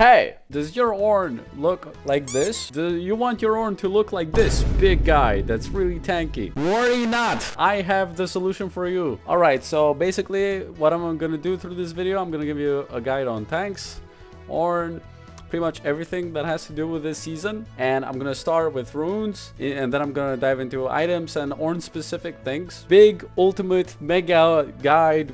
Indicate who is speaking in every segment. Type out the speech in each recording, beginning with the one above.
Speaker 1: Hey, does your Ornn look like this? Do you want your Ornn to look like this big guy that's really tanky? Worry not, I have the solution for you. Alright, so basically what I'm gonna do through this video, I'm gonna give you a guide on tanks, Ornn, pretty much everything that has to do with this season. And I'm gonna start with runes, and then I'm gonna dive into items and Ornn specific things. Big, ultimate, mega guide,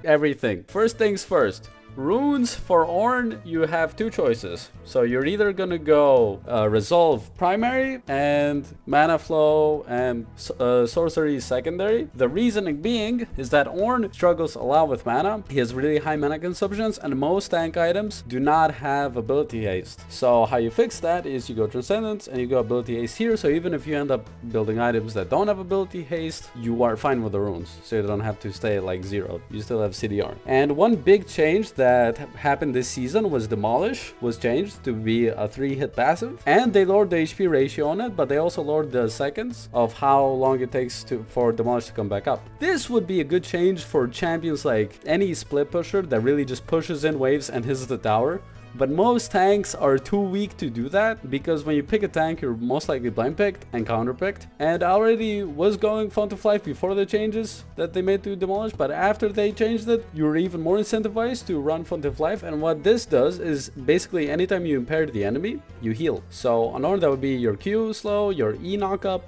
Speaker 1: everything. First things first. Runes for Ornn, you have two choices. So you're either gonna go resolve primary and mana flow and sorcery secondary. The reasoning being is that Ornn struggles a lot with mana. He has really high mana consumptions and most tank items do not have ability haste. So how you fix that is you go Transcendence and you go ability haste here. So even if you end up building items that don't have ability haste, you are fine with the runes. So you don't have to stay at like 0. You still have CDR. And one big change that happened this season was Demolish was changed to be a 3-hit passive, and they lowered the HP ratio on it, but they also lowered the seconds of how long it takes for Demolish to come back up. This would be a good change for champions like any split pusher that really just pushes in waves and hits the tower. But most tanks are too weak to do that, because when you pick a tank, you're most likely blind picked and counter picked. And I already was going Font of Life before the changes that they made to Demolish, but after they changed it, you're even more incentivized to run Font of Life. And what this does is basically anytime you impair the enemy, you heal. So on Ornn, that would be your Q slow, your E knockup,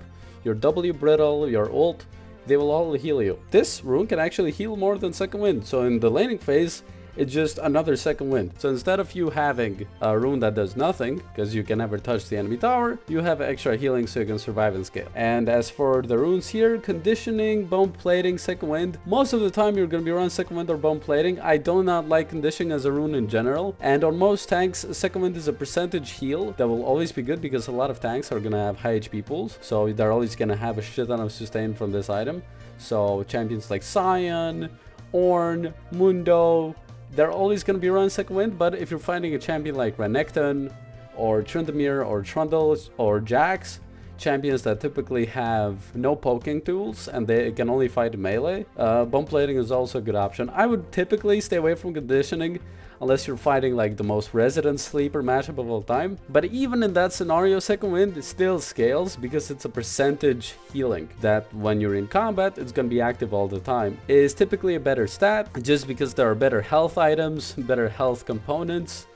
Speaker 1: your W brittle, your ult. They will all heal you. This rune can actually heal more than Second Wind. So in the laning phase, it's just another second wind. So instead of you having a rune that does nothing, because you can never touch the enemy tower, you have extra healing so you can survive and scale. And as for the runes here, conditioning, bone plating, second wind, most of the time you're going to be running second wind or bone plating. I do not like conditioning as a rune in general. And on most tanks, second wind is a percentage heal that will always be good, because a lot of tanks are going to have high HP pools. So they're always going to have a shit ton of sustain from this item. So champions like Sion, Ornn, Mundo, they're always going to be running second wind. But if you're fighting a champion like Renekton or Tryndamere or Trundle or Jax, champions that typically have no poking tools and they can only fight melee, bone plating is also a good option. I would typically stay away from conditioning unless you're fighting like the most resident sleeper matchup of all time. But even in that scenario, second wind still scales because it's a percentage healing that when you're in combat, it's going to be active all the time. It is typically a better stat just because there are better health items, better health components,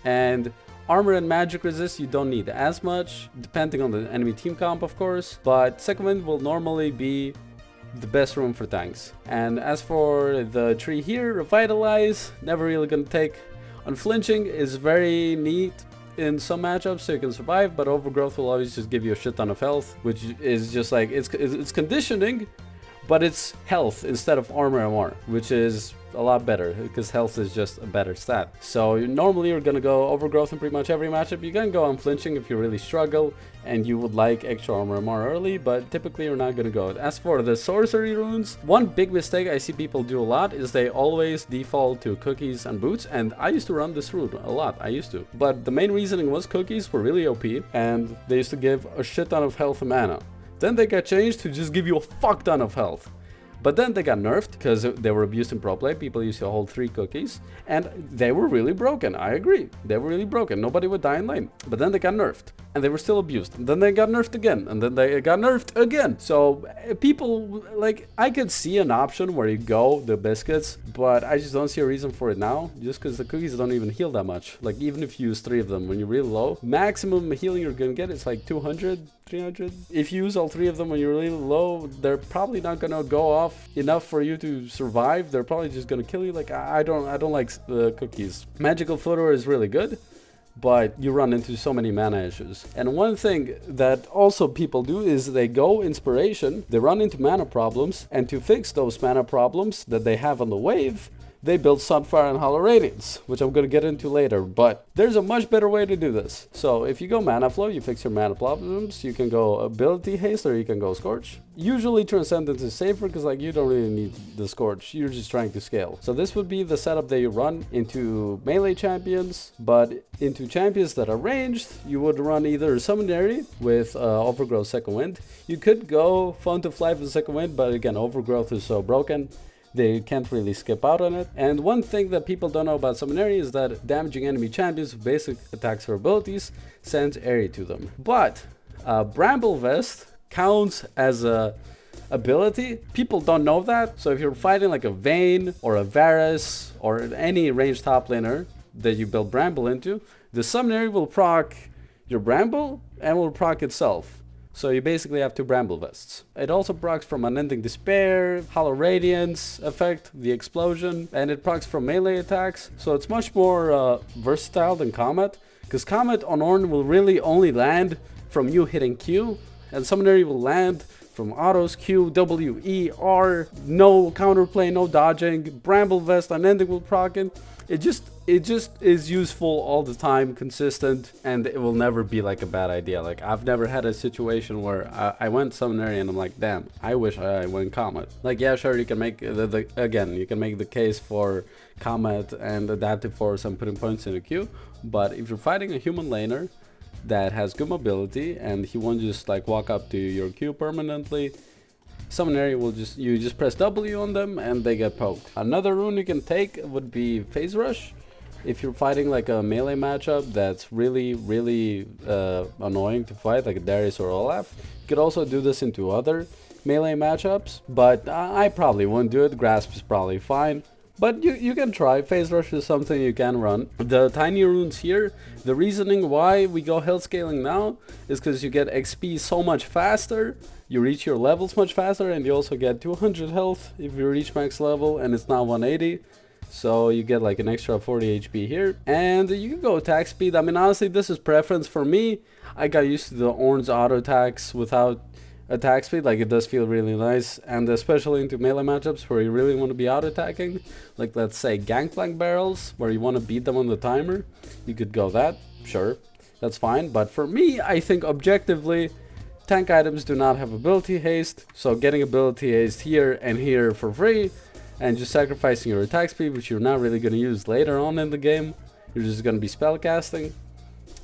Speaker 1: and armor and magic resist you don't need as much, depending on the enemy team comp of course, but second wind will normally be the best rune for tanks. And as for the tree here, Revitalize, never really gonna take. Unflinching is very neat in some matchups so you can survive, but Overgrowth will always just give you a shit ton of health, which is just like, it's conditioning, but it's health instead of armor MR, which is a lot better because health is just a better stat. So normally you're gonna go Overgrowth in pretty much every matchup. You can go Unflinching if you really struggle and you would like extra armor MR early, but typically you're not gonna go. As for the sorcery runes, one big mistake I see people do a lot is they always default to cookies and boots, and I used to run this rune a lot. I used to, but the main reasoning was cookies were really OP and they used to give a shit ton of health and mana. Then they got changed to just give you a fuck ton of health. But then they got nerfed because they were abused in pro play. People used to hold 3 cookies and they were really broken. I agree. They were really broken. Nobody would die in lane. But then they got nerfed and they were still abused. And then they got nerfed again. And then they got nerfed again. So people, like, I could see an option where you go the biscuits, but I just don't see a reason for it now. Just because the cookies don't even heal that much. Like, even if you use 3 of them when you're really low, maximum healing you're going to get is like 200, 300. If you use all 3 of them when you're really low, they're probably not going to go off enough for you to survive. They're probably just going to kill you. Like, I don't like the cookies. Magical Footer is really good, but you run into so many mana issues. And one thing that also people do is they go Inspiration, they run into mana problems, and to fix those mana problems that they have on the wave, they build Sunfire and Hollow Radiance, which I'm going to get into later, but there's a much better way to do this. So if you go Mana Flow, you fix your mana problems, you can go Ability Haste or you can go Scorch. Usually Transcendence is safer because like you don't really need the Scorch, you're just trying to scale. So this would be the setup that you run into melee champions, but into champions that are ranged, you would run either Summonary with Overgrowth Second Wind. You could go Font of Life and Second Wind, but again, Overgrowth is so broken They can't really skip out on it. And one thing that people don't know about summon area is that damaging enemy champions with basic attacks or abilities sends area to them. But Bramble Vest counts as a ability. People don't know that. So if you're fighting like a Vayne or a Varus or any ranged top laner that you build Bramble into, the summon area will proc your Bramble and will proc itself. So you basically have 2 Bramble Vests. It also procs from Unending Despair, Hollow Radiance effect, the explosion, and it procs from melee attacks. So it's much more versatile than Comet, because Comet on Ornn will really only land from you hitting Q, and summon area will land from autos, Q, W, E, R, no counterplay, no dodging. Bramble Vest, Unending will proc it. It just is useful all the time, consistent, and it will never be like a bad idea. Like, I've never had a situation where I went summon area and I'm like, damn, I wish I went Comet. Like, yeah, sure, you can make again, you can make the case for Comet and Adaptive Force and putting points in the queue, but if you're fighting a human laner that has good mobility and he won't just like walk up to your queue permanently, summon area will you just press W on them and they get poked. Another rune you can take would be Phase Rush. If you're fighting like a melee matchup that's really annoying to fight, like a Darius or Olaf, you could also do this into other melee matchups, but I probably wouldn't do it. Grasp is probably fine, but you can try. Phase Rush is something you can run. The tiny runes here, the reasoning why we go health scaling now is because you get XP so much faster, you reach your levels much faster, and you also get 200 health if you reach max level, and it's now 180. So you get like an extra 40 HP here, and you can go attack speed. I mean, honestly, this is preference for me. I got used to the Ornn's auto attacks without attack speed. Like, it does feel really nice, and especially into melee matchups where you really want to be auto attacking, like let's say Gangplank barrels where you want to beat them on the timer, you could go that. Sure, that's fine, but for me, I think objectively tank items do not have ability haste, so getting ability haste here and here for free and just sacrificing your attack speed, which you're not really going to use later on in the game, you're just going to be spellcasting,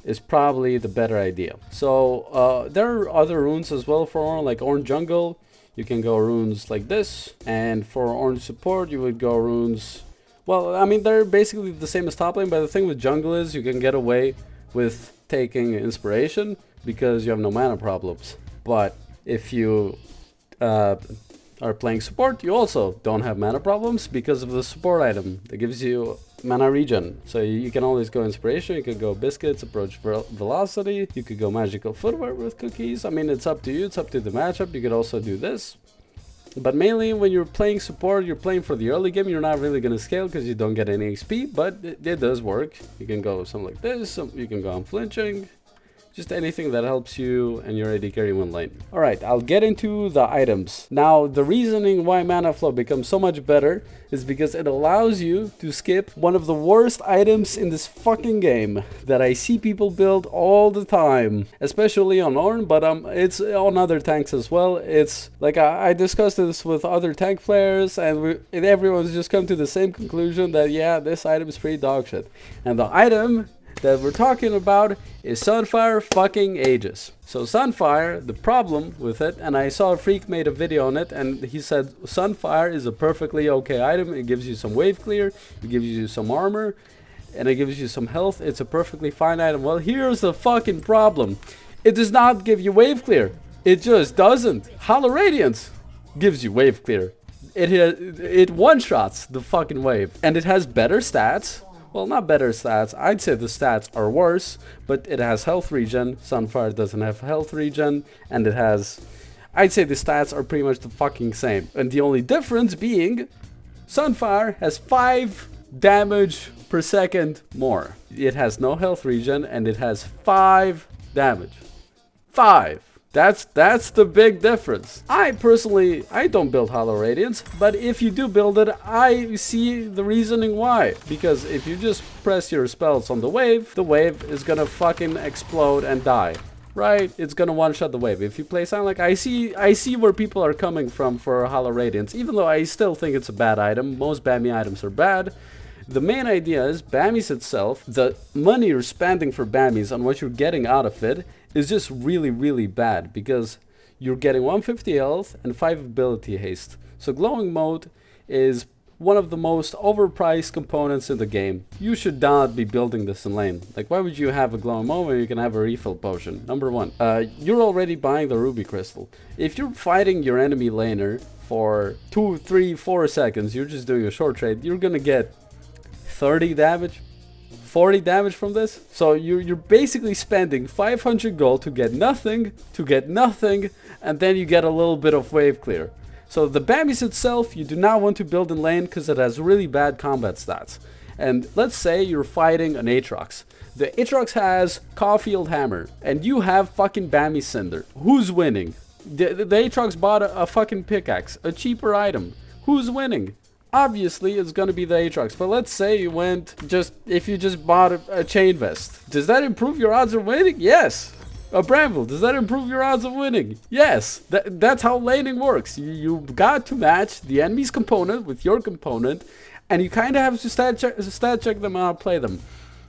Speaker 1: is probably the better idea. So there are other runes as well for Ornn, like Ornn Jungle. You can go runes like this, and for Ornn Support you would go runes, well, I mean, they're basically the same as top lane, but the thing with Jungle is you can get away with taking Inspiration because you have no mana problems. But if you are playing support, you also don't have mana problems because of the support item that gives you mana regen. So you can always go Inspiration, you could go Biscuits, Approach Velocity, you could go Magical Footwear with Cookies. I mean, it's up to you, it's up to the matchup. You could also do this. But mainly when you're playing support, you're playing for the early game, you're not really going to scale because you don't get any XP, but it does work. You can go something like this, you can go Unflinching. Just anything that helps you and your AD carry one lane. Alright, I'll get into the items. Now, the reasoning why mana flow becomes so much better is because it allows you to skip one of the worst items in this fucking game that I see people build all the time, especially on Ornn, but it's on other tanks as well. It's like I discussed this with other tank players, and everyone's just come to the same conclusion that yeah, this item is pretty dog shit. And the item that we're talking about is Sunfire fucking Aegis. So Sunfire, the problem with it, and I saw a freak made a video on it, and he said Sunfire is a perfectly okay item. It gives you some wave clear, it gives you some armor, and it gives you some health. It's a perfectly fine item. Well, here's the fucking problem. It does not give you wave clear. It just doesn't. Hollow Radiance gives you wave clear. It one-shots the fucking wave, and it has better stats. Well, not better stats, I'd say the stats are worse, but it has health regen. Sunfire doesn't have health regen, and it has, I'd say the stats are pretty much the fucking same. And the only difference being, Sunfire has 5 damage per second more. It has no health regen, and it has 5 damage. 5! That's the big difference. I personally, I don't build Hollow Radiance, but if you do build it, I see the reasoning why. Because if you just press your spells on the wave is gonna fucking explode and die. Right? It's gonna one-shot the wave. If you play Silent, like I see where people are coming from for Hollow Radiance, even though I still think it's a bad item. Most Bammy items are bad. The main idea is Bammies itself, the money you're spending for Bammies on what you're getting out of it is just really bad, because you're getting 150 health and 5 ability haste. So glowing mode is one of the most overpriced components in the game. You should not be building this in lane. Like, why would you have a glowing moment when you can have a refill potion? Number one, you're already buying the ruby crystal. If you're fighting your enemy laner for 2, 3, 4 seconds, you're just doing a short trade, you're gonna get 30 damage, 40 damage from this. So you're basically spending 500 gold to get nothing, and then you get a little bit of wave clear. So the Bambies itself, you do not want to build in lane because it has really bad combat stats. And let's say you're fighting an Aatrox. The Aatrox has Caulfield Hammer, and you have fucking Bambi Cinder. Who's winning? The Aatrox bought a fucking pickaxe, a cheaper item. Who's winning? Obviously, it's gonna be the Aatrox. But let's say you if you just bought a chain vest. Does that improve your odds of winning? Yes. A Bramble, does that improve your odds of winning? Yes, that's how laning works. You got to match the enemy's component with your component, and you kind of have to stat check them and outplay them.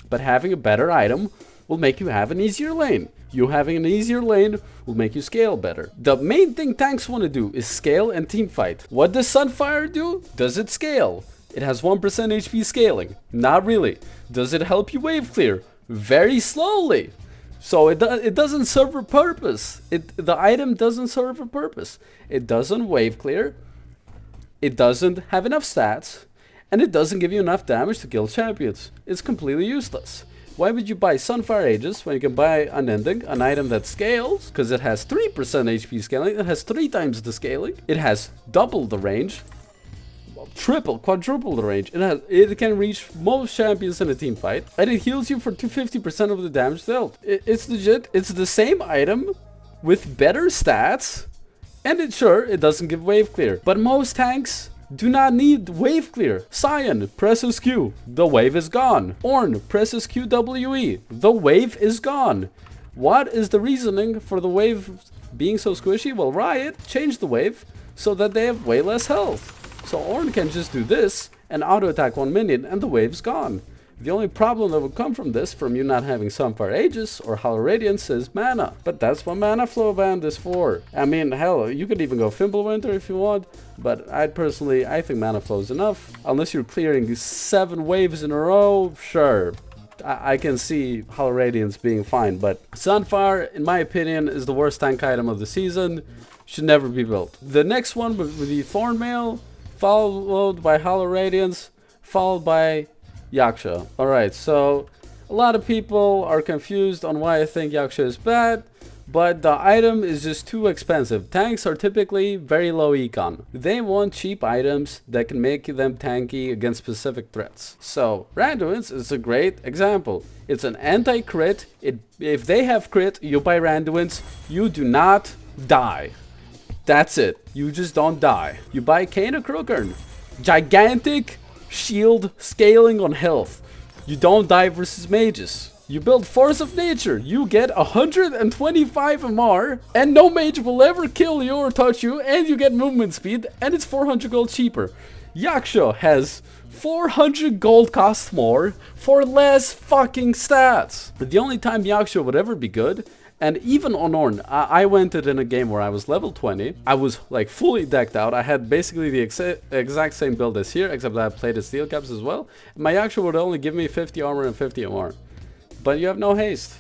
Speaker 1: But having a better item will make you have an easier lane. You having an easier lane will make you scale better. The main thing tanks want to do is scale and team fight. What does Sunfire do? Does it scale? It has 1% HP scaling. Not really. Does it help you wave clear? Very slowly. So it doesn't serve a purpose. The item doesn't serve a purpose. It doesn't wave clear. It doesn't have enough stats. And it doesn't give you enough damage to kill champions. It's completely useless. Why would you buy Sunfire Aegis when you can buy Unending, an item that scales? Because it has 3% HP scaling. It has 3 times the scaling. It has double the range. Triple, quadruple the range. It can reach most champions in a team fight, and it heals you for 50% of the damage dealt. It's legit. It's the same item with better stats, and it doesn't give wave clear. But most tanks do not need wave clear. Sion presses Q, the wave is gone. Ornn presses QWE, the wave is gone. What is the reasoning for the wave being so squishy? Well, Riot changed the wave so that they have way less health. So Ornn can just do this and auto attack 1 minion and the wave's gone. The only problem that would come from this, from you not having Sunfire Aegis or Hollow Radiance, is mana. But that's what Mana Flow Band is for. I mean, hell, you could even go Fimbulwinter if you want, but I think Mana Flow is enough. Unless you're clearing 7 waves in a row, sure. I can see Hollow Radiance being fine, but Sunfire, in my opinion, is the worst tank item of the season. Should never be built. The next one would be Thornmail, followed by Hollow Radiance, followed by Yaksha. Alright, so a lot of people are confused on why I think Yaksha is bad, but the item is just too expensive. Tanks are typically very low econ. They want cheap items that can make them tanky against specific threats. So Randuin's is a great example. It's an anti-crit. If they have crit, you buy Randuin's, you do not die. That's it. You just don't die. You buy Kana Krookern. Gigantic shield scaling on health. You don't die versus mages. You build Force of Nature. You get 125 MR, and no mage will ever kill you or touch you, and you get movement speed, and it's 400 gold cheaper. Yaksha has 400 gold cost more for less fucking stats. The only time Yaksha would ever be good, and even on Ornn, I went it in a game where I was level 20. I was like fully decked out. I had basically the exact same build as here, except that I played at steel caps as well. My Yaksha would only give me 50 armor and 50 MR. But you have no haste.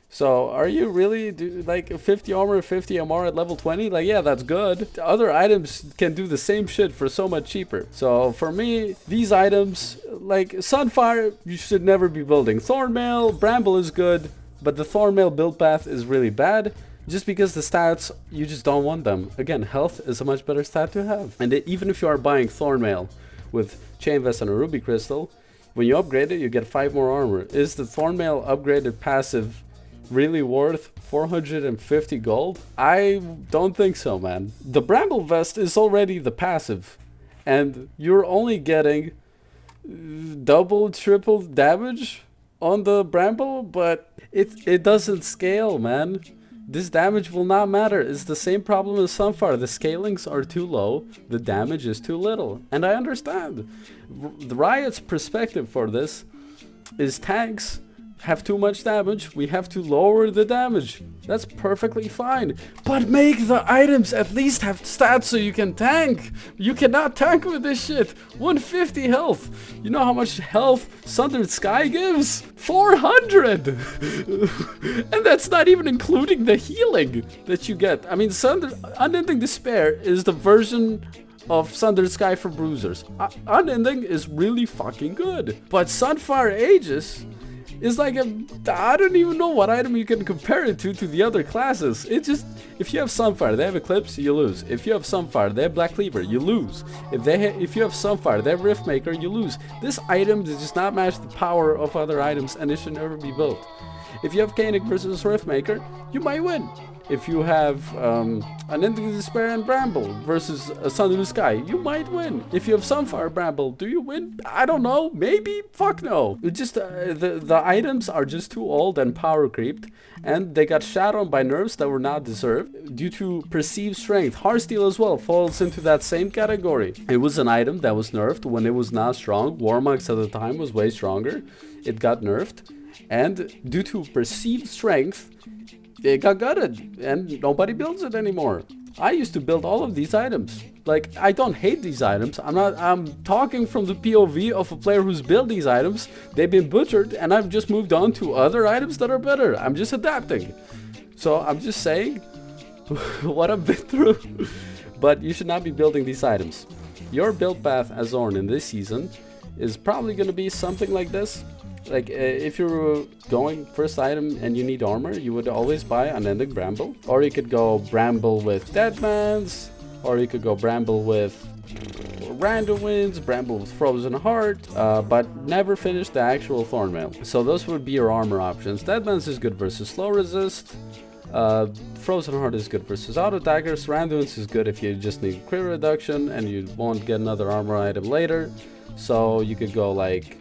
Speaker 1: So are you really like 50 armor, 50 MR at level 20? Like, yeah, that's good. Other items can do the same shit for so much cheaper. So for me, these items, like Sunfire, you should never be building. Thornmail, Bramble is good, but the Thornmail build path is really bad. Just because the stats, you just don't want them. Again, health is a much better stat to have. And even if you are buying Thornmail with Chain Vest and a Ruby Crystal, when you upgrade it, you get 5 more armor. Is the Thornmail upgraded passive really worth 450 gold? I don't think so, man. The Bramble Vest is already the passive, and you're only getting double, triple damage on the Bramble, but it doesn't scale, man. This damage will not matter. It's the same problem as Sunfire. The scalings are too low, the damage is too little. And I understand. The Riot's perspective for this is tanks have too much damage, we have to lower the damage. That's perfectly fine. But make the items at least have stats so you can tank. You cannot tank with this shit. 150 health. You know how much health Sundered Sky gives? 400! And that's not even including the healing that you get. I mean, Unending Despair is the version of Sundered Sky for bruisers. Unending is really fucking good. But Sunfire Aegis is like I don't even know what item you can compare it to the other classes. It just, if you have Sunfire, they have Eclipse, you lose. If you have Sunfire, they have Black Cleaver, you lose. If you have Sunfire, they have Riftmaker, you lose. This item does just not match the power of other items, and it should never be built. If you have Kainic versus Riftmaker, you might win. If you have Unending Despair and Bramble versus Sundered Sky, you might win. If you have Sunfire Bramble, do you win? I don't know. Maybe. Fuck no. It just the items are just too old and power creeped, and they got shat on by nerfs that were not deserved due to perceived strength. Heartsteel as well falls into that same category. It was an item that was nerfed when it was not strong. Warmox at the time was way stronger. It got nerfed, and due to perceived strength, it got gutted, and nobody builds it anymore. I used to build all of these items. Like, I don't hate these items. I'm talking from the POV of a player who's built these items. They've been butchered, and I've just moved on to other items that are better. I'm just adapting. So I'm just saying what I've been through. But you should not be building these items. Your build path as Ornn in this season is probably going to be something like this. Like, if you're going first item and you need armor, you would always buy Unending Bramble. Or you could go Bramble with Deadman's, or you could go Bramble with Random Winds, Bramble with Frozen Heart, but never finish the actual Thornmail. So those would be your armor options. Deadman's is good versus slow resist. Frozen Heart is good versus auto attackers. Random Winds is good if you just need crit reduction and you won't get another armor item later. So you could go like,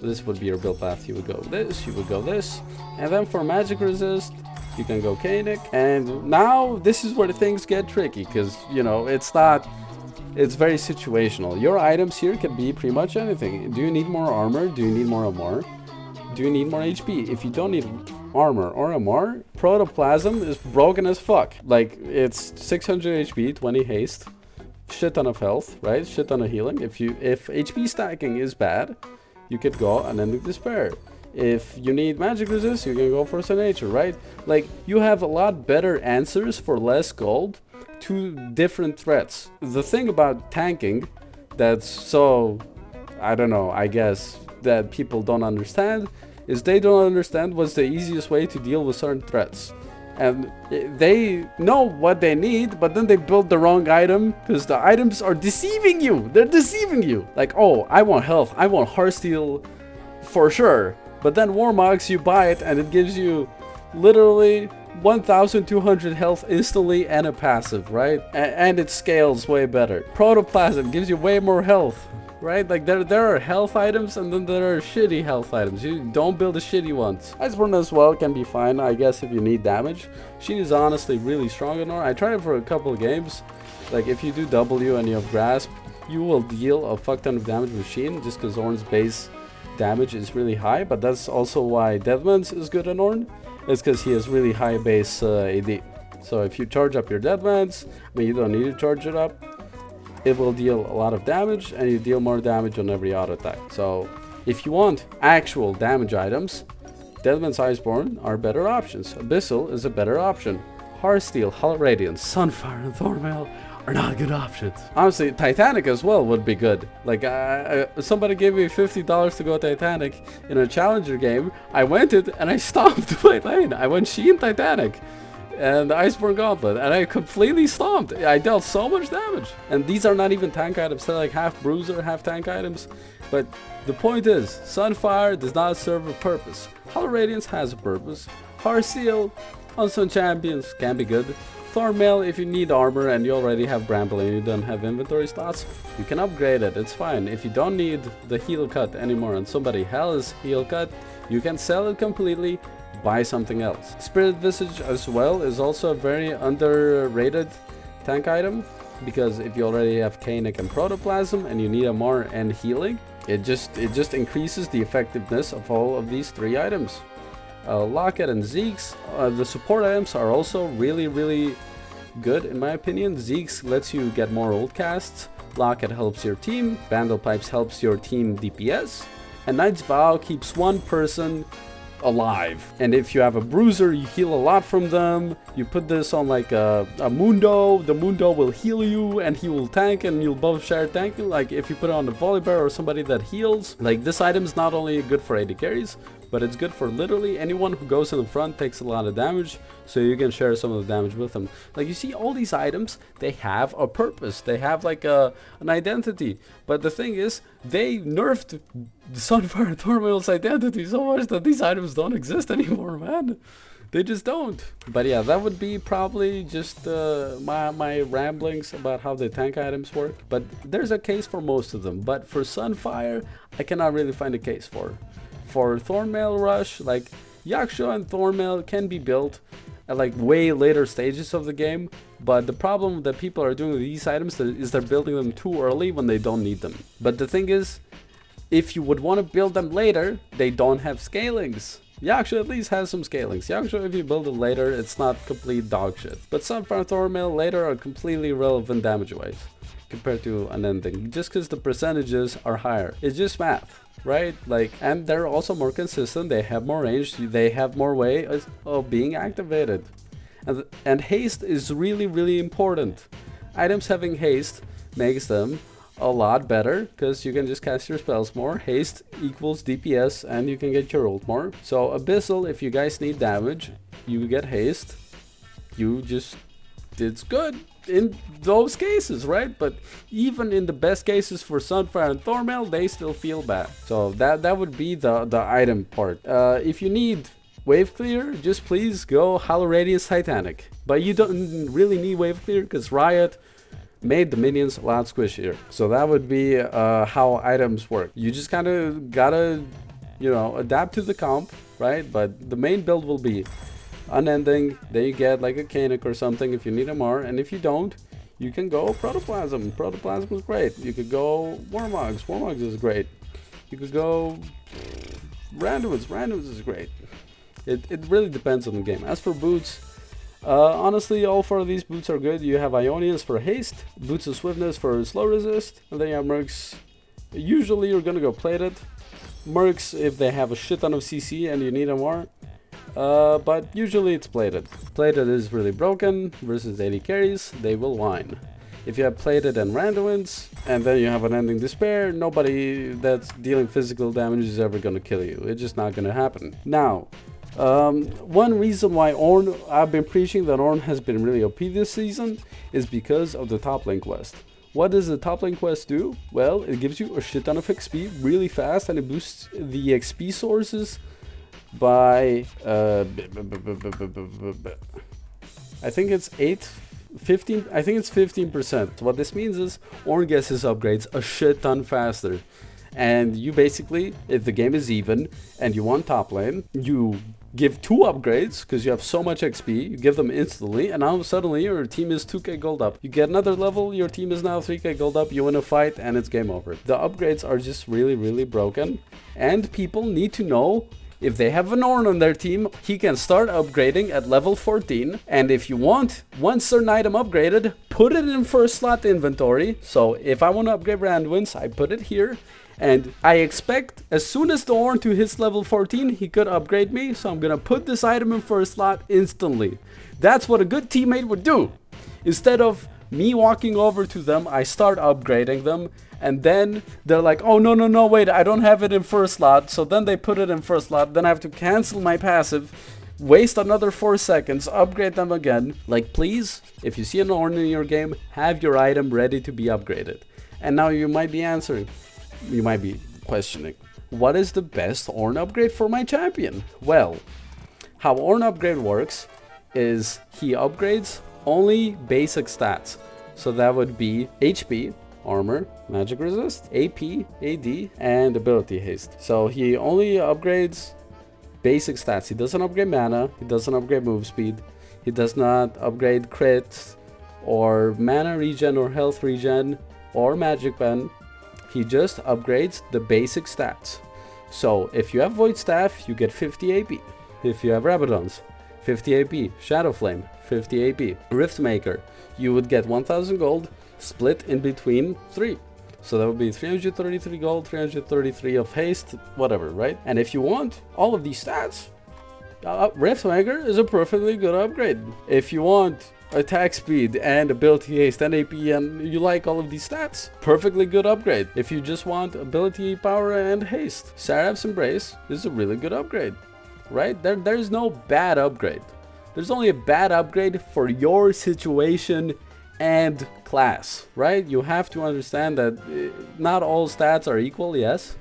Speaker 1: this would be your build path. You would go this, you would go this, and then for magic resist you can go Kainic. And now this is where things get tricky, because you know it's very situational. Your items here can be pretty much anything. Do you need more armor? Do you need more MR? Do you need more HP? If you don't need armor or MR, Protoplasm is broken as fuck. Like, it's 600 HP, 20 haste, shit ton of health, right? Shit ton of healing. If HP stacking is bad, you could go Unending Despair. If you need magic resist, you can go for Nature, right? Like, you have a lot better answers for less gold to different threats. The thing about tanking that's so, I don't know, I guess, that people don't understand is they don't understand what's the easiest way to deal with certain threats. And they know what they need, but then they build the wrong item because the items are deceiving you. They're deceiving you. Like, oh, I want health. I want Heartsteel for sure. But then Warmox, you buy it and it gives you literally 1,200 health instantly and a passive, right? And it scales way better. Protoplasm gives you way more health, right? Like, there are health items and then there are shitty health items. You don't build the shitty ones. Iceborne as well can be fine, I guess, if you need damage. She is honestly really strong in Ornn. I tried it for a couple of games. Like, if you do W and you have Grasp, you will deal a fuck ton of damage with Sheen, just because Ornn's base damage is really high. But that's also why Deadman's is good on Ornn. It's because he has really high base AD. So if you charge up your Deadman's, I mean, you don't need to charge it up, it will deal a lot of damage, and you deal more damage on every auto attack. So if you want actual damage items, Deadman's Iceborne are better options. Abyssal is a better option. Heartsteel, Hollow Radiance, Sunfire, and Thornmail are not good options. Honestly, Titanic as well would be good. Like, somebody gave me $50 to go Titanic in a challenger game. I went it and I stomped my lane. I went Sheen Titanic and the Iceborne Gauntlet, and I completely stomped. I dealt so much damage. And these are not even tank items. They're like half bruiser, half tank items. But the point is, Sunfire does not serve a purpose. Hollow Radiance has a purpose. Heartsteel on some champions can be good. Thornmail, if you need armor and you already have Bramble and you don't have inventory slots, you can upgrade it, it's fine. If you don't need the heal cut anymore and somebody has heal cut, you can sell it completely, buy something else. Spirit Visage as well is also a very underrated tank item, because if you already have Kainic and Protoplasm and you need MR and healing, it just increases the effectiveness of all of these three items. Locket and Zeke's. The support items are also really good in my opinion. Zeke's lets you get more ult casts. Locket helps your team. Vandal Pipes helps your team DPS. And Knight's Vow keeps one person alive. And if you have a bruiser, you heal a lot from them. You put this on like a Mundo, the Mundo will heal you and he will tank and you'll both share tanking. Like if you put it on the Volibear or somebody that heals, like this item is not only good for AD carries, but it's good for literally anyone who goes in the front, takes a lot of damage, so you can share some of the damage with them. Like you see all these items, they have a purpose, they have like an identity. But the thing is, they nerfed Sunfire and Thornmail's identity so much that these items don't exist anymore, man. They just don't. But yeah, that would be probably just my ramblings about how the tank items work. But there's a case for most of them. But for Sunfire, I cannot really find a case for. For Thornmail Rush, like Yaksha and Thornmail can be built at like way later stages of the game, but the problem that people are doing with these items is they're building them too early when they don't need them. But the thing is, if you would want to build them later, they don't have scalings. Yaksha at least has some scalings. Yaksha, if you build it later, it's not complete dog shit. But Sunfire and Thornmail later are completely irrelevant damage-wise compared to Unending, just because the percentages are higher. It's just math. Right, like, and they're also more consistent, they have more range, they have more way of being activated, and haste is really important. Items having haste makes them a lot better because you can just cast your spells more. Haste equals DPS and you can get your ult more. So Abyssal, if you guys need damage, you get haste, it's good in those cases, right? But even in the best cases for Sunfire and Thornmail, they still feel bad. So that would be the item part. If you need wave clear, just please go Hollow Radiance Titanic. But you don't really need wave clear because Riot made the minions a lot squishier. So that would be how items work. You just kind of gotta, you know, adapt to the comp, right? But the main build will be Unending, then you get like a Canic or something if you need MR, and if you don't, you can go Protoplasm. Protoplasm is great. You could go Warmogs. Warmogs is great. You could go Randoms. Randoms is great. It really depends on the game. As for boots, honestly, all four of these boots are good. You have Ionians for haste, Boots of Swiftness for slow resist, and then you have Mercs. Usually you're gonna go plated. Mercs if they have a shit ton of CC and you need MR. But usually it's plated. Plated is really broken versus AD carries, they will whine. If you have plated and randomins, and then you have an ending despair, nobody that's dealing physical damage is ever gonna kill you. It's just not gonna happen. Now, one reason why Ornn, I've been preaching that Ornn has been really OP this season, is because of the top lane quest. What does the top lane quest do? Well, it gives you a shit ton of XP really fast, and it boosts the XP sources by I think it's 15. I think it's 15%. What this means is Ornn gets his upgrades a shit ton faster, and you basically, if the game is even and you want top lane, you give 2 upgrades because you have so much XP, you give them instantly, and now suddenly your team is 2k gold up. You get another level, your team is now 3k gold up, you win a fight, and it's game over. The upgrades are just really broken, and people need to know if they have an Ornn on their team, he can start upgrading at level 14. And if you want one certain item upgraded, put it in first slot inventory. So if I want to upgrade Brandwins, I put it here. And I expect as soon as the Ornn to his level 14, he could upgrade me. So I'm going to put this item in first slot instantly. That's what a good teammate would do. Instead of me walking over to them, I start upgrading them. And then they're like, oh, no, wait, I don't have it in first slot. So then they put it in first slot. Then I have to cancel my passive, waste another 4 seconds, upgrade them again. Like, please, if you see an Ornn in your game, have your item ready to be upgraded. And now you might be questioning, what is the best Ornn upgrade for my champion? Well, how Ornn upgrade works is he upgrades only basic stats. So that would be HP, armor, magic resist, AP, AD, and ability haste. So he only upgrades basic stats. He doesn't upgrade mana, he doesn't upgrade move speed, he does not upgrade crit or mana regen or health regen or magic pen. He just upgrades the basic stats. So if you have Void Staff, you get 50 AP. if you have Rabadons, 50 AP. Shadow Flame, 50 AP. Riftmaker, you would get 1000 gold split in between 3. So that would be 333 gold, 333 of haste, whatever, right? And if you want all of these stats, Riftmaker is a perfectly good upgrade. If you want attack speed and ability haste and AP and you like all of these stats, perfectly good upgrade. If you just want ability power and haste, Seraph's Embrace is a really good upgrade, right? There's no bad upgrade. There's only a bad upgrade for your situation and class, right? You have to understand that not all stats are equal, yes,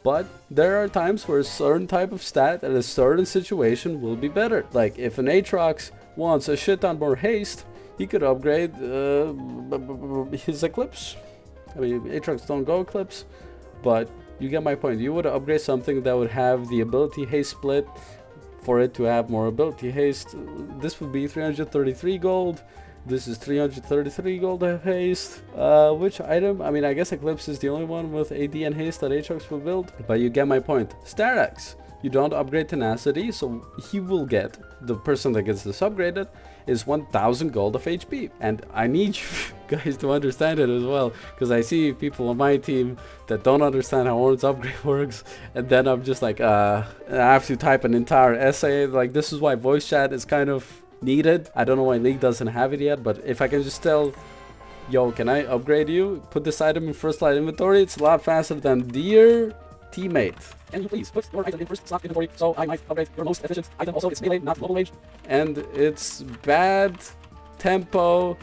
Speaker 1: but there are times where a certain type of stat at a certain situation will be better. Like if an Aatrox wants a shit ton more haste, he could upgrade his Eclipse. I mean, Aatrox don't go Eclipse, but you get my point. You would upgrade something that would have the ability haste split for it to have more ability haste. This would be 333 gold. This is 333 gold haste. Which item? I mean, I guess Eclipse is the only one with AD and haste that Aatrox will build. But you get my point. Sterak's, you don't upgrade tenacity, so he will get, the person that gets this upgraded is 1000 gold of HP. And I need you guys to understand it as well, because I see people on my team that don't understand how Ornn's upgrade works, and then I'm just like, I have to type an entire essay. Like, this is why voice chat is kind of needed. I don't know why League doesn't have it yet, but if I can just tell, yo, can I upgrade you? Put this item in first line inventory. It's a lot faster than dear teammate. And please put your item in first slot inventory, so I might upgrade your most efficient item. Also, it's melee, not global range. And it's bad tempo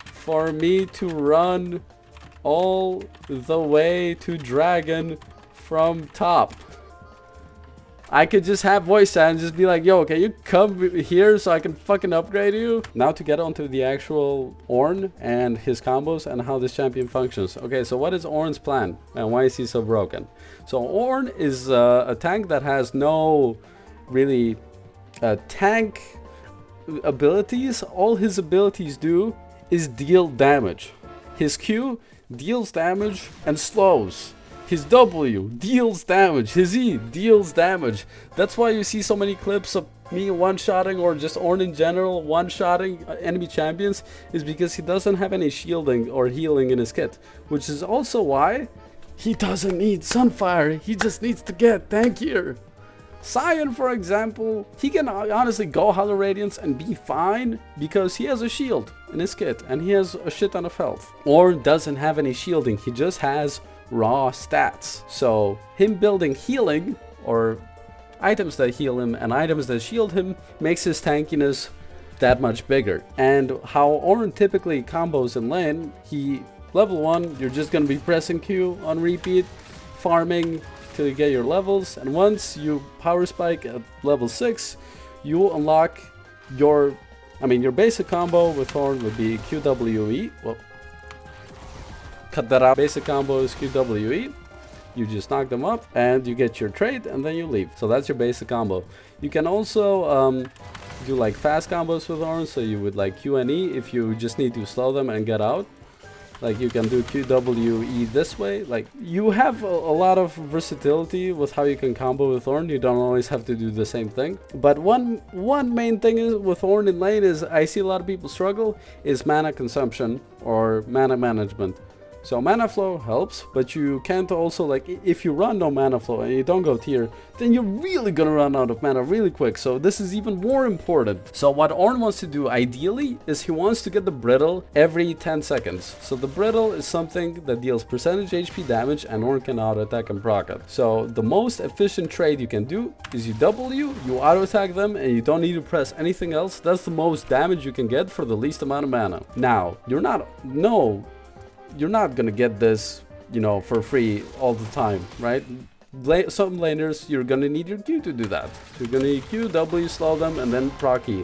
Speaker 1: for me to run all the way to dragon from top. I could just have voice chat and just be like, yo, can you come here so I can fucking upgrade you? Now to get onto the actual Ornn and his combos and how this champion functions. Okay, so what is Ornn's plan and why is he so broken? So Ornn is a tank that has no really tank abilities. All his abilities do is deal damage. His Q deals damage and slows. His W deals damage, his E deals damage. That's why you see so many clips of me one-shotting, or just Ornn in general one-shotting enemy champions, is because he doesn't have any shielding or healing in his kit. Which is also why he doesn't need Sunfire, he just needs to get tankier. Sion, for example, he can honestly go Hollow Radiance and be fine because he has a shield in his kit and he has a shit ton of health. Ornn doesn't have any shielding, he just has raw stats. So him building healing or items that heal him and items that shield him makes his tankiness that much bigger. And how Ornn typically combos in lane, he level 1, you're just gonna be pressing Q on repeat, farming till you get your levels, and once you power spike at level 6, you unlock your, your basic combo with Ornn would be QWE. Well, cut that out. Basic combo is QWE. You just knock them up and you get your trade and then you leave. So that's your basic combo. You can also do like fast combos with Ornn, so you would like Q and E if you just need to slow them and get out. Like you can do QWE this way. Like you have a lot of versatility with how you can combo with Ornn. You don't always have to do the same thing. But one main thing is with Ornn in lane is I see a lot of people struggle is mana consumption or mana management. So mana flow helps, but you can't also, like, if you run no mana flow and you don't go tier, then you're really gonna run out of mana really quick. So this is even more important. So what Ornn wants to do ideally is he wants to get the brittle every 10 seconds. So the brittle is something that deals percentage HP damage and Ornn can auto attack and proc it. So the most efficient trade you can do is you W, you auto attack them, and you don't need to press anything else. That's the most damage you can get for the least amount of mana. Now, you're not gonna get this, for free all the time, right? Some laners, you're gonna need your Q to do that. You're gonna need Q, W, slow them, and then proc E.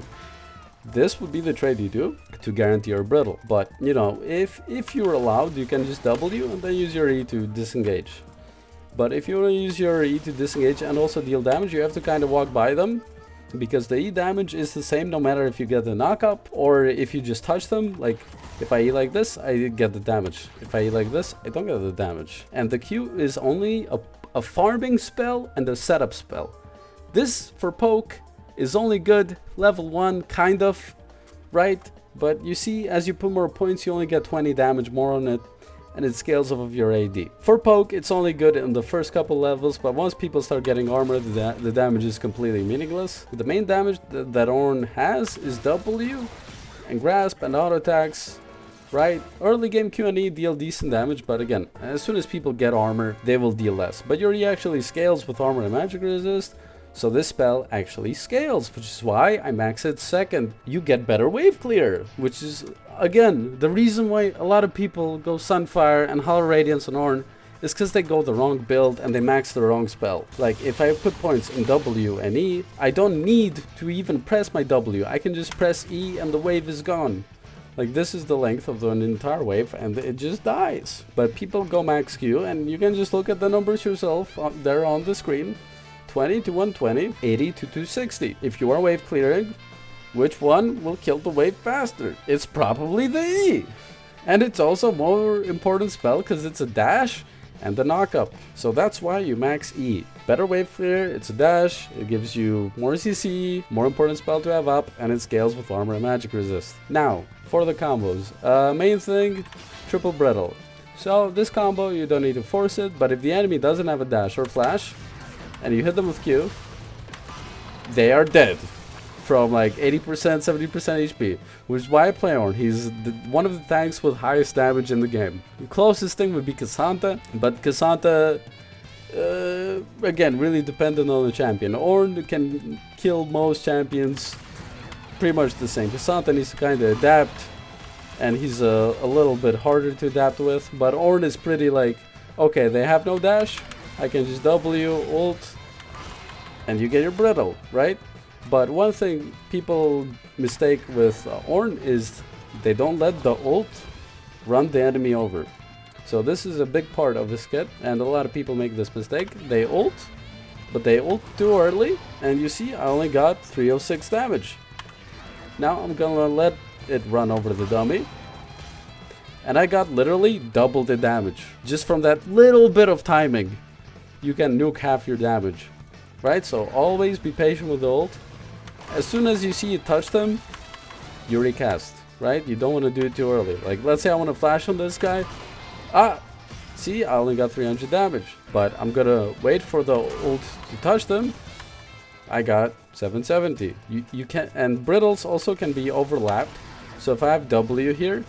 Speaker 1: This would be the trade you do to guarantee your brittle. But, if you're allowed, you can just W and then use your E to disengage. But if you want to use your E to disengage and also deal damage, you have to kind of walk by them, because the E damage is the same no matter if you get the knock up or if you just touch them. Like if I E like this, I get the damage. If I E like this, I don't get the damage. And the Q is only a farming spell and a setup spell. This for poke is only good level 1, kind of, right? But you see, as you put more points, you only get 20 damage more on it, and it scales off of your AD. For poke, it's only good in the first couple levels, but once people start getting armor, the damage is completely meaningless. The main damage that Ornn has is W and grasp and auto attacks, right? Early game Q&E deal decent damage, but again, as soon as people get armor, they will deal less. But Yuri actually scales with armor and magic resist, so this spell actually scales, which is why I max it second. You get better wave clear, which is, again, the reason why a lot of people go Sunfire and Hollow Radiance on Ornn is because they go the wrong build and they max the wrong spell. Like, if I put points in W and E, I don't need to even press my W. I can just press E and the wave is gone. Like, this is the length of an entire wave and it just dies. But people go max Q, and you can just look at the numbers yourself there on the screen. 20 to 120, 80 to 260. If you are wave clearing, which one will kill the wave faster? It's probably the E. And it's also a more important spell because it's a dash and a knock-up. So that's why you max E. Better wave clear, it's a dash, it gives you more CC, more important spell to have up, and it scales with armor and magic resist. Now, for the combos. Main thing, triple brittle. So this combo, you don't need to force it, but if the enemy doesn't have a dash or flash, and you hit them with Q, they are dead from like 80%, 70% HP, which is why I play Ornn. He's one of the tanks with highest damage in the game. The closest thing would be Cassandra, but Cassandra, again, really dependent on the champion. Ornn can kill most champions pretty much the same. Cassandra needs to kind of adapt, and he's a little bit harder to adapt with, but Ornn is pretty like, okay, they have no dash, I can just W, ult, and you get your brittle, right? But one thing people mistake with Ornn is they don't let the ult run the enemy over. So this is a big part of his kit, and a lot of people make this mistake. They ult, but they ult too early, and you see I only got 306 damage. Now I'm gonna let it run over the dummy, and I got literally double the damage. Just from that little bit of timing, you can nuke half your damage, right? So always be patient with the ult. As soon as you see it touch them, you recast, right? You don't want to do it too early. Like, let's say I want to flash on this guy. See, I only got 300 damage, but I'm gonna wait for the ult to touch them. I got 770. You can, and brittles also can be overlapped. So if I have W here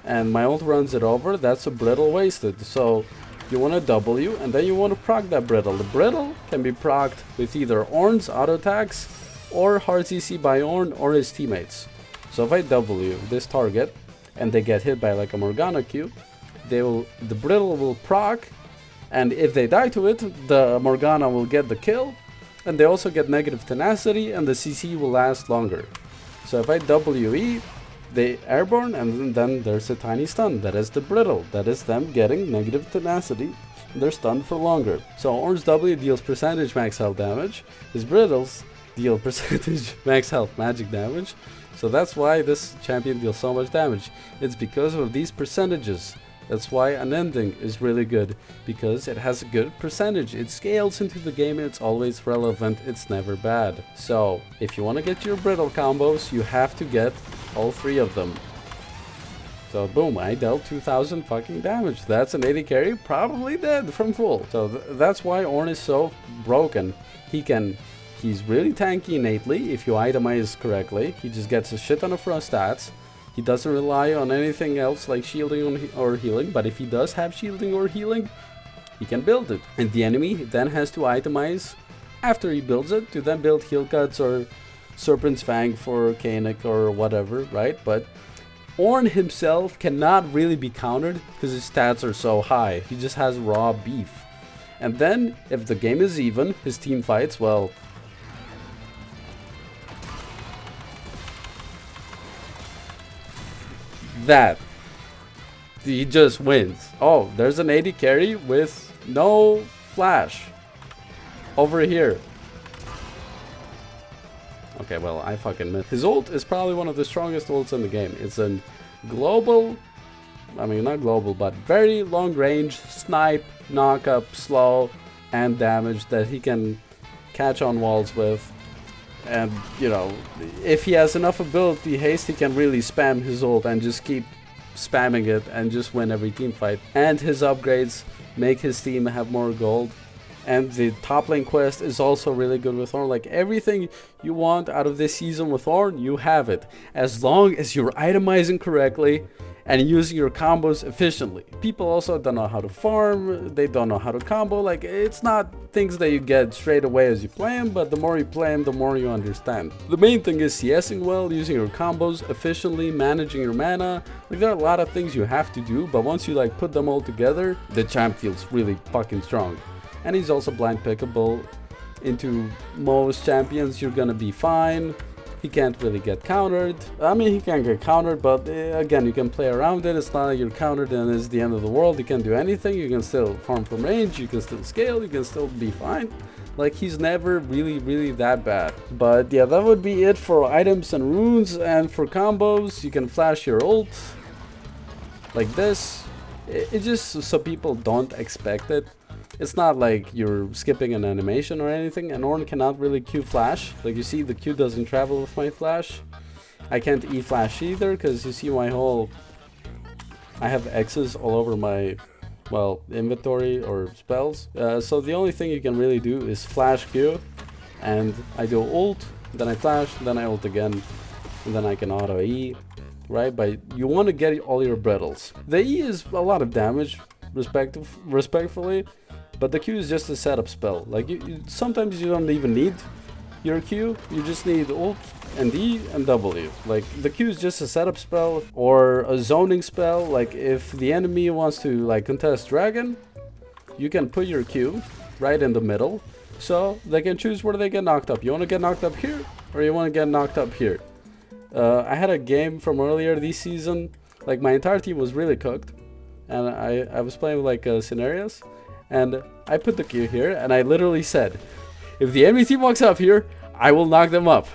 Speaker 1: and my ult runs it over, that's a brittle wasted. So you want to W, and then you want to proc that brittle. The brittle can be procced with either Ornn's auto attacks or hard CC by Ornn or his teammates. So if I W this target and they get hit by like a Morgana Q, the brittle will proc, and if they die to it, the Morgana will get the kill, and they also get negative tenacity, and the CC will last longer. So if I WE, they airborne, and then there's a tiny stun. That is the brittle. That is them getting negative tenacity. They're stunned for longer. So Ornn's W deals percentage max health damage. His brittles deal percentage max health magic damage. So that's why this champion deals so much damage. It's because of these percentages. That's why Unending is really good, because it has a good percentage. It scales into the game, it's always relevant, it's never bad. So if you want to get your brittle combos, you have to get all three of them. So boom, I dealt 2000 fucking damage. That's an 80 carry, probably dead from full. So that's why Ornn is so broken. He's really tanky innately if you itemize correctly. He just gets a shit ton of raw stats. He doesn't rely on anything else like shielding or healing, but if he does have shielding or healing, he can build it. And the enemy then has to itemize after he builds it to then build heal cuts or Serpent's Fang for Kanik or whatever, right? But Ornn himself cannot really be countered because his stats are so high. He just has raw beef. And then if the game is even, his team fights, well, that he just wins. Oh, there's an 80 carry with no flash over here. Okay, well, I fucking missed. His ult is probably one of the strongest ults in the game. It's a global, I mean not global, but very long range snipe, knock up, slow, and damage that he can catch on walls with. And, you know, if he has enough ability haste, he can really spam his ult and just keep spamming it and just win every team fight. And his upgrades make his team have more gold. And the top lane quest is also really good with Ornn. Like, everything you want out of this season with Ornn, you have it. As long as you're itemizing correctly and using your combos efficiently. People also don't know how to farm, they don't know how to combo. Like, it's not things that you get straight away as you play them, but the more you play them, the more you understand. The main thing is CSing well, using your combos efficiently, managing your mana. Like, there are a lot of things you have to do, but once you like put them all together, the champ feels really fucking strong. And he's also blind pickable into most champions. You're gonna be fine. He can't really get countered. I mean, he can get countered, but again, you can play around it. It's not like you're countered and it's the end of the world. You can do anything. You can still farm from range. You can still scale. You can still be fine. Like, he's never really that bad. But yeah, that would be it for items and runes. And for combos, you can flash your ult like this. It just so people don't expect it. It's not like you're skipping an animation or anything, and Ornn cannot really Q flash. Like, you see, the Q doesn't travel with my flash. I can't E flash either, because you see my whole... I have X's all over my, well, inventory or spells. So the only thing you can really do is flash Q, and I do ult, then I flash, then I ult again, and then I can auto E, right? But you want to get all your brittles. The E is a lot of damage, respectfully. But the Q is just a setup spell. Like, sometimes you don't even need your Q. You just need ult and E and W. Like, the Q is just a setup spell or a zoning spell. Like, if the enemy wants to like contest dragon, you can put your Q right in the middle, so they can choose where they get knocked up. You want to get knocked up here, or you want to get knocked up here. I had a game from earlier this season. Like, my entire team was really cooked, and I was playing with like scenarios. And I put the Q here, and I literally said, if the enemy team walks up here, I will knock them up.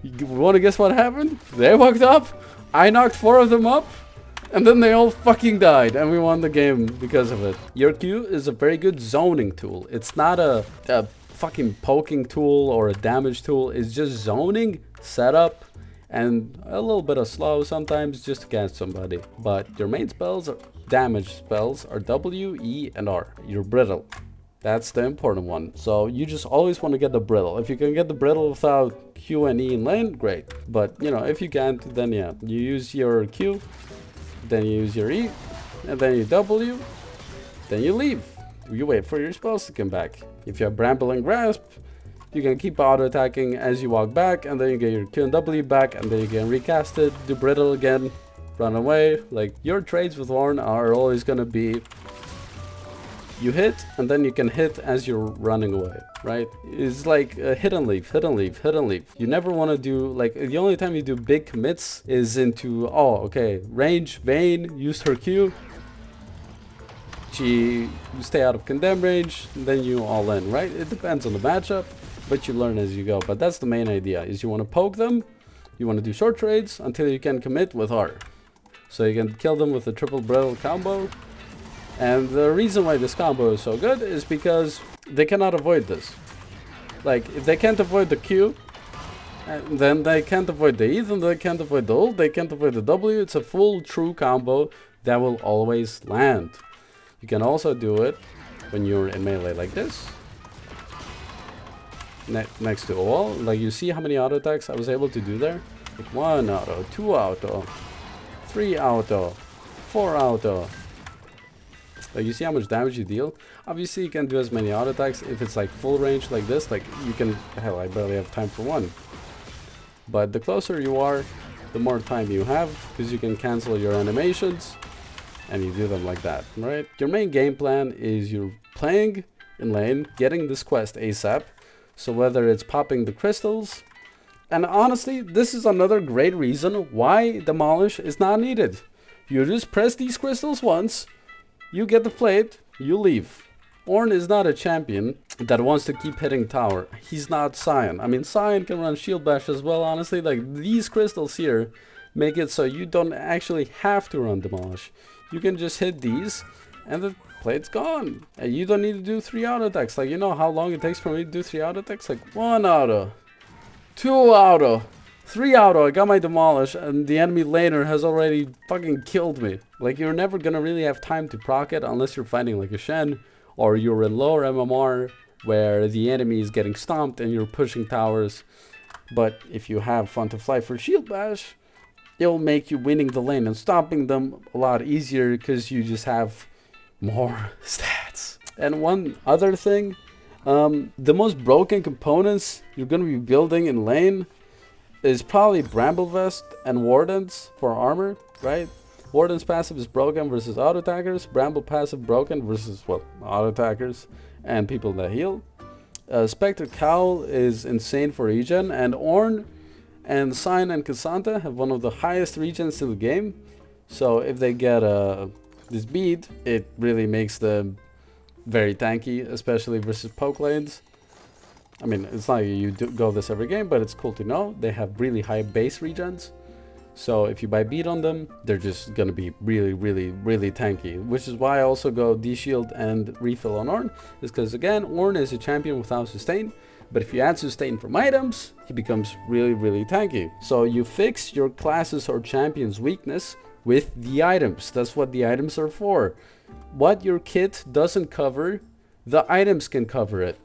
Speaker 1: You want to guess what happened? They walked up, I knocked 4 of them up, and then they all fucking died, and we won the game because of it. Your Q is a very good zoning tool. It's not a fucking poking tool or a damage tool. It's just zoning, setup, and a little bit of slow sometimes just to catch somebody. But your main spells are... damage spells are W, E, and R. Your brittle. That's the important one. So you just always want to get the brittle. If you can get the brittle without Q and E in lane, great. But, you know, if you can't, then yeah, you use your Q, then you use your E, and then you W, then you leave. You wait for your spells to come back. If you have Bramble and Grasp, you can keep auto-attacking as you walk back, and then you get your Q and W back, and then you can recast it, do brittle again, run away. Like, your trades with Ornn are always gonna be you hit and then you can hit as you're running away, right? It's like hit and leave, hit and leave, hit and leave. You never want to do, like, the only time you do big commits is into, oh, okay, range, Vayne, used her Q, she stay out of condemn range, then you all in, right? It depends on the matchup, but you learn as you go. But that's the main idea, is you want to poke them, you want to do short trades until you can commit with R. So you can kill them with a triple brittle combo. And the reason why this combo is so good is because they cannot avoid this. Like, if they can't avoid the Q, then they can't avoid the E, then they can't avoid the ult, they can't avoid the W. It's a full true combo that will always land. You can also do it when you're in melee like this. Next to a wall. Like, you see how many auto attacks I was able to do there? Like 1 auto, 2 auto, 3 auto, 4 auto. Like, you see how much damage you deal? Obviously, you can do as many auto attacks if it's like full range like this. Like, you can, hell, I barely have time for one. But the closer you are, the more time you have, because you can cancel your animations and you do them like that, right? Your main game plan is you're playing in lane, getting this quest ASAP. So whether it's popping the crystals, and honestly, this is another great reason why Demolish is not needed. You just press these crystals once, you get the plate, you leave. Ornn is not a champion that wants to keep hitting tower. He's not Sion. I mean, Sion can run shield bash as well, honestly. Like, these crystals here make it so you don't actually have to run Demolish. You can just hit these, and the plate's gone. And you don't need to do 3 auto attacks. Like, you know how long it takes for me to do 3 auto attacks? Like 1 auto, 2 auto, 3 auto. I got my demolish, and the enemy laner has already fucking killed me. Like, you're never gonna really have time to proc it unless you're fighting like a Shen, or you're in lower MMR where the enemy is getting stomped and you're pushing towers. But if you have Fun to Fly for Shield Bash, it'll make you winning the lane and stopping them a lot easier because you just have more stats. And one other thing, the most broken components you're going to be building in lane is probably Bramble Vest and Wardens for armor, right? Warden's passive is broken versus auto attackers. Bramble passive broken versus, well, auto attackers and people that heal. Spectre Cowl is insane for regen, and Ornn and Sign and Cassandra have one of the highest regens in the game. So if they get this bead, it really makes them very tanky, especially versus poke lanes. I mean, it's not like you go this every game, but it's cool to know. They have really high base regens. So if you buy beat on them, they're just gonna be really, really, really tanky. Which is why I also go D-Shield and refill on Ornn. Is because, again, Ornn is a champion without sustain. But if you add sustain from items, he becomes really, really tanky. So you fix your classes or champions' weakness with the items. That's what the items are for. What your kit doesn't cover, the items can cover it.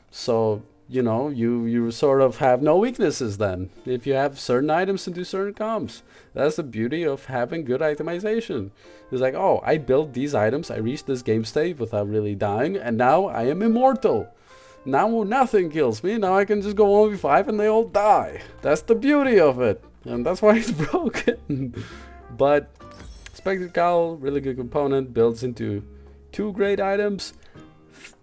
Speaker 1: So, you know, you sort of have no weaknesses then, if you have certain items and do certain comps. That's the beauty of having good itemization. It's like, oh, I built these items, I reached this game state without really dying, and now I am immortal. Now nothing kills me, now I can just go 1v5 and they all die. That's the beauty of it, and that's why it's broken. But Spectre Cowl, really good component, builds into 2 great items.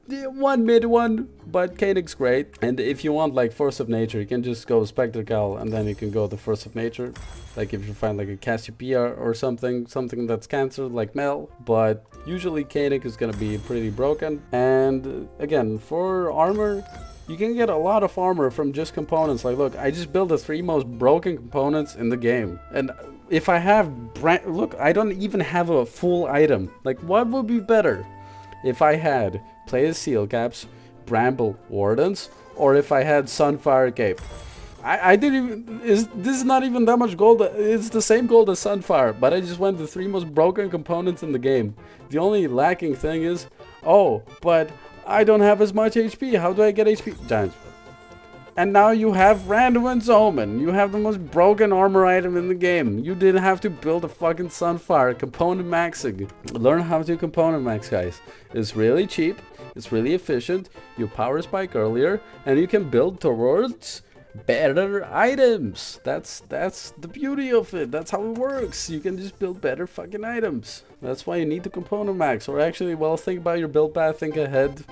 Speaker 1: One mid one, but Koenig's great. And if you want like Force of Nature, you can just go Spectre Cowl and then you can go the Force of Nature. Like if you find like a Cassiopeia or something that's cancelled like Mel. But usually Koenig is gonna be pretty broken. And again, for armor, you can get a lot of armor from just components. Like, look, I just built the 3 most broken components in the game. And if I have, look, I don't even have a full item. Like, what would be better if I had Play Seal Caps, Bramble Wardens, or if I had Sunfire Cape? I didn't even, this is not even that much gold. It's the same gold as Sunfire, but I just went the 3 most broken components in the game. The only lacking thing is, oh, but I don't have as much HP. How do I get HP? Giants. And now you have Randuin's Omen. You have the most broken armor item in the game. You didn't have to build a fucking Sunfire. Component maxing. Learn how to component max, guys. It's really cheap. It's really efficient. You power spike earlier. And you can build towards better items. That's the beauty of it. That's how it works. You can just build better fucking items. That's why you need to component max. Or actually, well, think about your build path. Think ahead.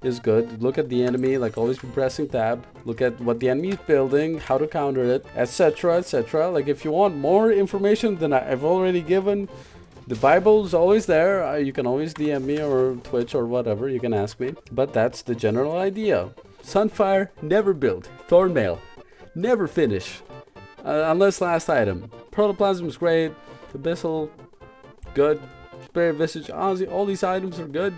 Speaker 1: Is good. Look at the enemy, like always be pressing tab. Look at what the enemy is building, how to counter it, etc, etc. Like if you want more information than I've already given, the Bible is always there. You can always DM me or Twitch or whatever, you can ask me. But that's the general idea. Sunfire, never build. Thornmail, never finish. Unless last item. Protoplasm is great. Abyssal, good. Spirit Visage, honestly, all these items are good.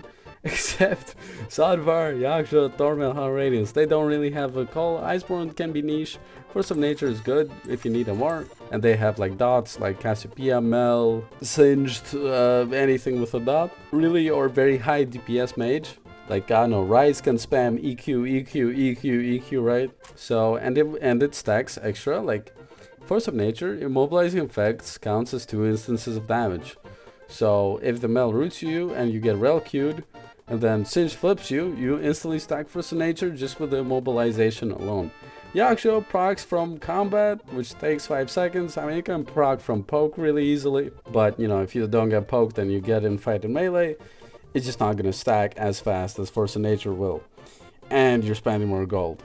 Speaker 1: Except Sunfire, Yaksha, Thornmail, High Radiance. They don't really have a call. Iceborne can be niche. Force of Nature is good if you need a more. And they have like dots like Cassiopeia, Mel, Singed, anything with a dot. Really, or very high DPS mage. Like, I don't know, Rise can spam EQ, EQ, EQ, EQ, right? So, and it stacks extra. Like, Force of Nature, immobilizing effects counts as 2 instances of damage. So, if the Mel roots you and you get rel queued, and then Singe flips you, you instantly stack Force of Nature just with the immobilization alone. Yaksha procs from combat, which takes 5 seconds. I mean, you can proc from poke really easily, but you know, if you don't get poked and you get in fight and melee, it's just not gonna stack as fast as Force of Nature will. And you're spending more gold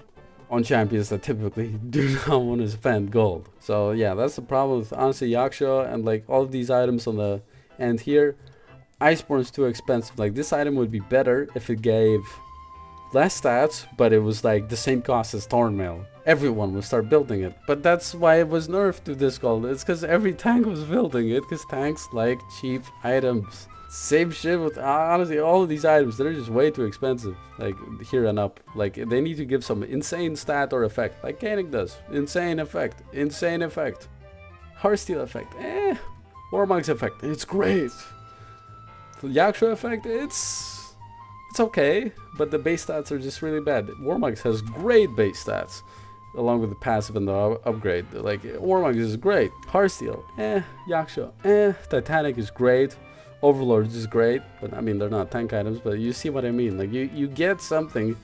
Speaker 1: on champions that typically do not want to spend gold. So yeah, that's the problem with honestly Yaksha and like all of these items on the end here. Iceborne's too expensive. Like, this item would be better if it gave less stats, but it was like the same cost as Thornmail. Everyone would start building it. But that's why it was nerfed to this gold. It's because every tank was building it, because tanks like cheap items. Same shit with honestly all of these items. They're just way too expensive. Like here and up. Like they need to give some insane stat or effect, like Koenig does. Insane effect. Insane effect. Heartsteel effect. Warmonk's effect. It's great. Yaksha effect. It's okay, but the base stats are just really bad. Warmonk's has great base stats, along with the passive and the upgrade. Like Warmonk is great. Heartsteel. Yaksha. Titanic is great. Overlord is great, but I mean they're not tank items, but you see what I mean. Like you get something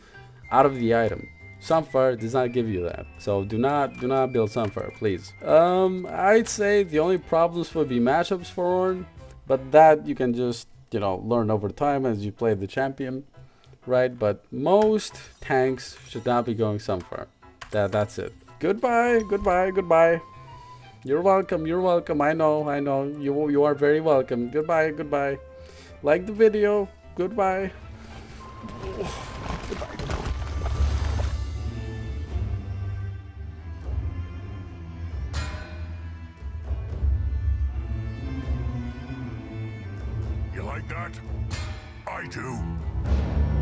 Speaker 1: out of the item. Sunfire does not give you that, so do not build Sunfire, please. I'd say the only problems would be matchups for Ornn, but that you can just learn over time as you play the champion, right? But most tanks should not be going Sunfire. That's it. Goodbye, goodbye, goodbye. You're welcome, you're welcome. I know, you are very welcome. Goodbye, goodbye. Like the video. Goodbye.
Speaker 2: You like that? I do.